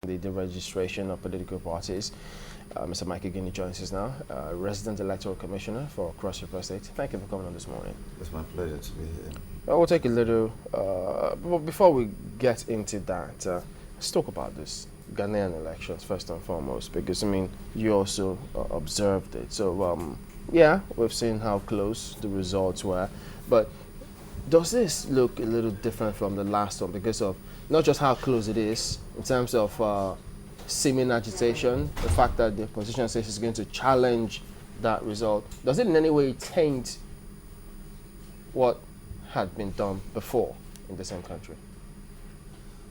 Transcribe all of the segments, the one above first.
the registration of political parties. Mr. Mike Guinea joins us now, Resident Electoral Commissioner for Cross River State. Thank you for coming on this morning. It's my pleasure to be here. We'll take a little, before we get into that, let's talk about this Ghanaian elections first and foremost, because I mean, you also observed it. So, yeah, we've seen how close the results were, but does this look a little different from the last one because of not just how close it is in terms of seeming agitation, the fact that the opposition says it's going to challenge that result? Does it in any way taint what had been done before in the same country?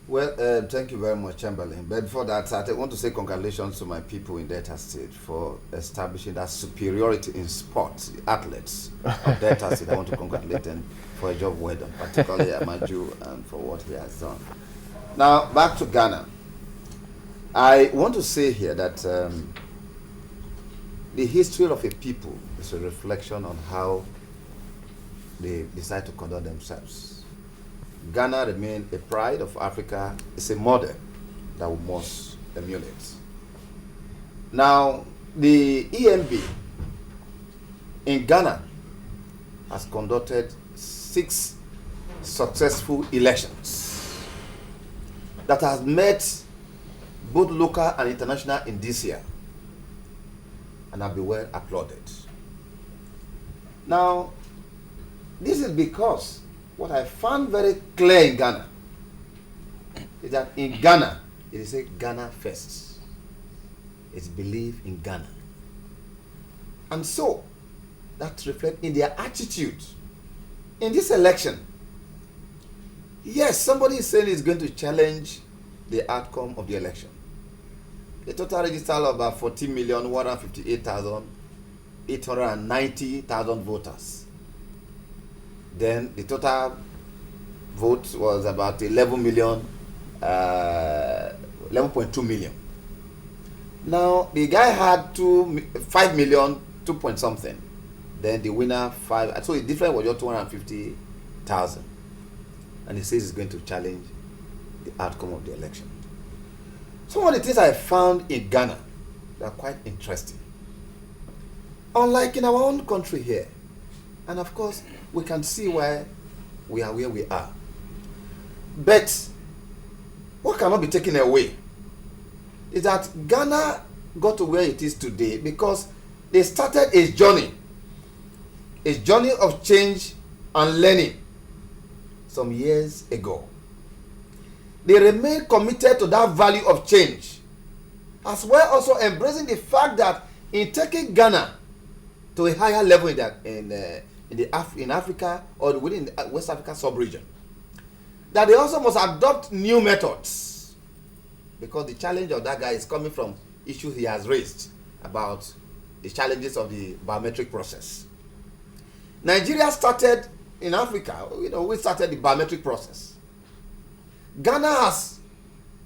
Well, thank you very much, Chamberlain. But before that, I want to say congratulations to my people in Delta State for establishing that superiority in sports, the athletes of Delta State. I want to congratulate them for a job well done, particularly Amaju and for what he has done. Now, back to Ghana. I want to say here that the history of a people is a reflection on how they decide to conduct themselves. Ghana remains a pride of Africa. It's a model that we must emulate. Now, the EMB in Ghana has conducted 6 successful elections that has met both local and international indicia and have been well applauded. Now, this is because what I found very clear in Ghana is that in Ghana, it is a Ghana first. It's belief in Ghana. And so, that reflects in their attitude. In this election, yes, somebody is saying he's going to challenge the outcome of the election. The total register of about 14,158,890 voters. Then the total vote was about 11.2 million. Now the guy had 5 million, 2 point something. Then the winner 5. So the difference was just 250,000. And he says he's going to challenge the outcome of the election. Some of the things I found in Ghana are quite interesting. Unlike in our own country here, and of course, we can see why we are where we are. But what cannot be taken away is that Ghana got to where it is today because they started a journey of change and learning some years ago. They remain committed to that value of change, as well also embracing the fact that in taking Ghana to a higher level in Africa or within the West Africa sub-region, that they also must adopt new methods, because the challenge of that guy is coming from issues he has raised about the challenges of the biometric process. Nigeria started in Africa, we started the biometric process. Ghana has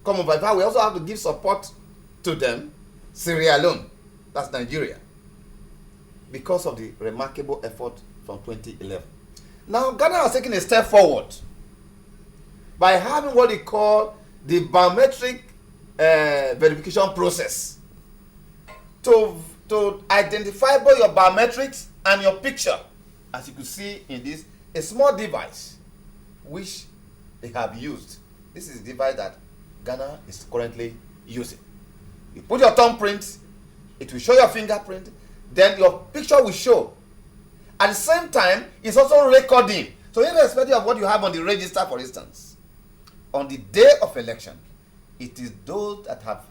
come over, but we also have to give support to them. Sierra Leone, that's Nigeria, because of the remarkable effort from 2011. Now, Ghana has taken a step forward by having what they call the biometric verification process to identify both your biometrics and your picture. As you can see in this, a small device which they have used. This is the device that Ghana is currently using. You put your thumbprint, it will show your fingerprint, then your picture will show. At the same time, it's also recording. So irrespective of what you have on the register, for instance, on the day of election, it is those that have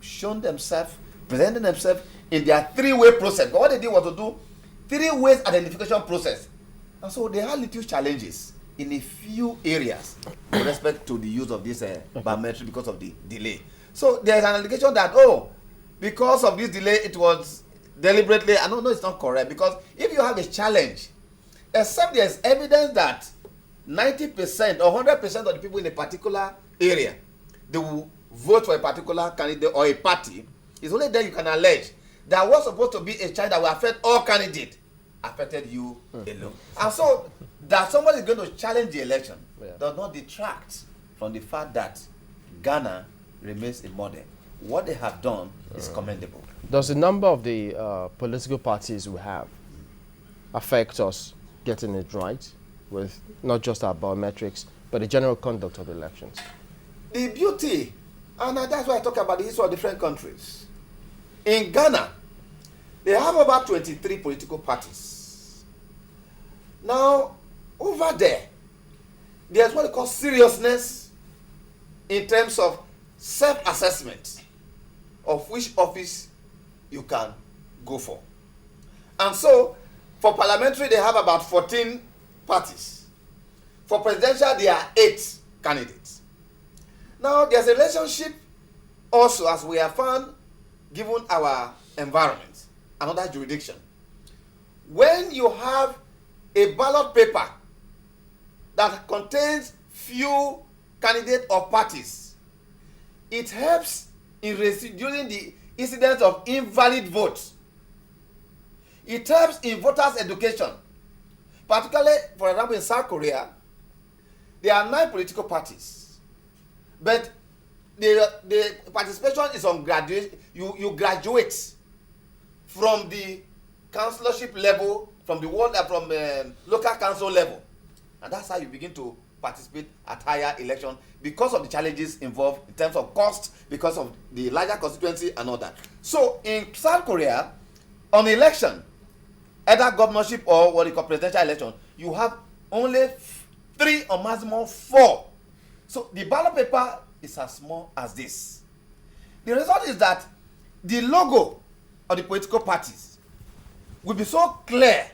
shown themselves, presented themselves in their 3-way process. But what they did was to do 3-way identification process. And so they had little challenges in a few areas with respect to the use of this biometric because of the delay. So there's an allegation that, because of this delay, it was deliberately. I don't know, it's not correct, because if you have a challenge, except there's evidence that 90% or 100% of the people in a particular area, they will vote for a particular candidate or a party, it's only then you can allege that was supposed to be a challenge that will affect all candidates, affected you alone. And so that somebody is going to challenge the election does not detract from the fact that Ghana remains a model. What they have done is commendable. Does the number of the political parties we have affect us getting it right with not just our biometrics, but the general conduct of elections? The beauty, and that's why I talk about the history of different countries. In Ghana, they have about 23 political parties. Now, over there, there's what they call seriousness in terms of self-assessment of which office you can go for. And so, for parliamentary, they have about 14 parties. For presidential, there are 8 candidates. Now, there's a relationship also, as we have found, given our environment, another jurisdiction. When you have a ballot paper that contains few candidates or parties, it helps in reducing the incidence of invalid votes. It helps in voters' education. Particularly, for example, in South Korea, there are 9 political parties, but the participation is on graduation. You graduate from the councillorship level, from the local council level, and that's how you begin to participate at higher election because of the challenges involved in terms of cost, because of the larger constituency and all that. So in South Korea, on election, either governorship or what you call presidential election, you have only 3 or maximum 4. So the ballot paper is as small as this. The result is that the logo of the political parties will be so clear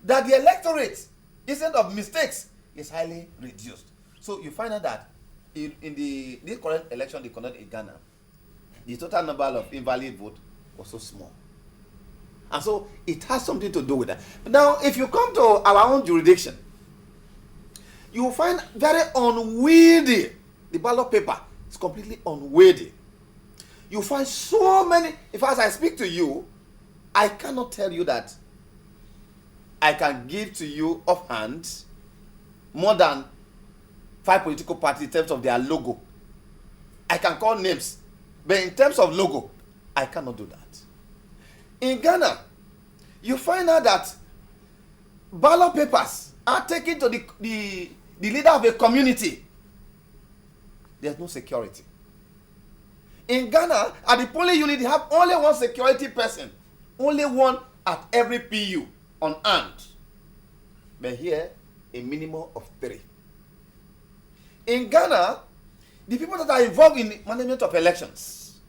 that the electorate, instead of mistakes, is highly reduced. So you find out that in this current election they conducted in Ghana, the total number of invalid votes was so small. And so it has something to do with that. Now, if you come to our own jurisdiction, you will find very unwieldy. The ballot paper is completely unwieldy. You find so many. If as I speak to you, I cannot tell you that I can give to you offhand more than 5 political parties in terms of their logo. I can call names, but in terms of logo, I cannot do that. In Ghana, you find out that ballot papers are taken to the leader of a community. There's no security. In Ghana, at the polling unit, they have only 1 security person. Only 1 at every PU unarmed. But here, a minimum of 3. In Ghana, the people that are involved in the management of elections,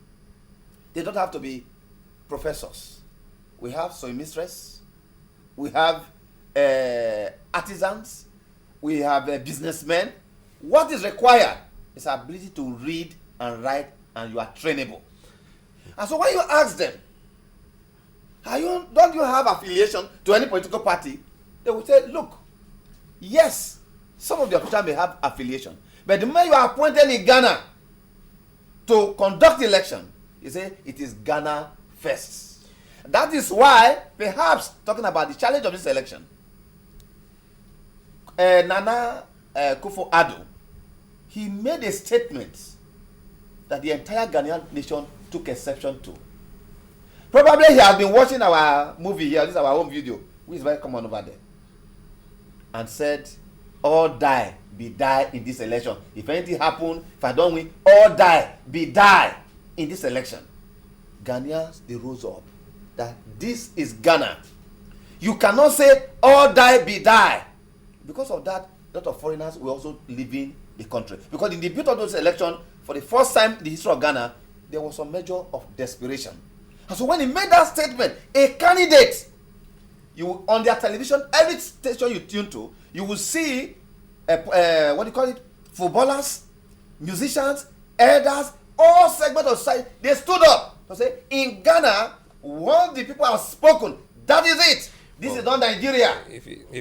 they don't have to be professors. We have soil mistress, we have artisans, we have businessmen. What is required is ability to read and write, and you are trainable. And so when you ask them, don't you have affiliation to any political party? They will say, look, yes, some of the officials may have affiliation, but the moment you are appointed in Ghana to conduct the election, you say it is Ghana first. That is why, perhaps, talking about the challenge of this election, Nana Akufo-Addo, he made a statement that the entire Ghanaian nation took exception to. Probably he has been watching our movie here, this is our home video, which is very common over there, and said, all die, be die in this election. If anything happen, if I don't win, all die, be die in this election. Ghanaians, they rose up that this is Ghana. You cannot say all die, be die. Because of that, a lot of foreigners were also leaving the country. Because in the build of those elections, for the first time in the history of Ghana, there was a measure of desperation. And so when he made that statement, a candidate, you on their television, every station you tune to, you will see what do you call it? Footballers, musicians, elders, all segments of society. They stood up to say, in Ghana, what the people have spoken, that is it. This is not Nigeria.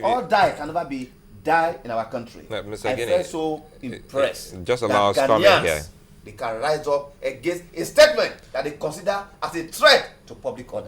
All die can never be die in our country. Mr. I Guinea, feel so impressed. Just allow us comment here. They can rise up against a statement that they consider as a threat to public order.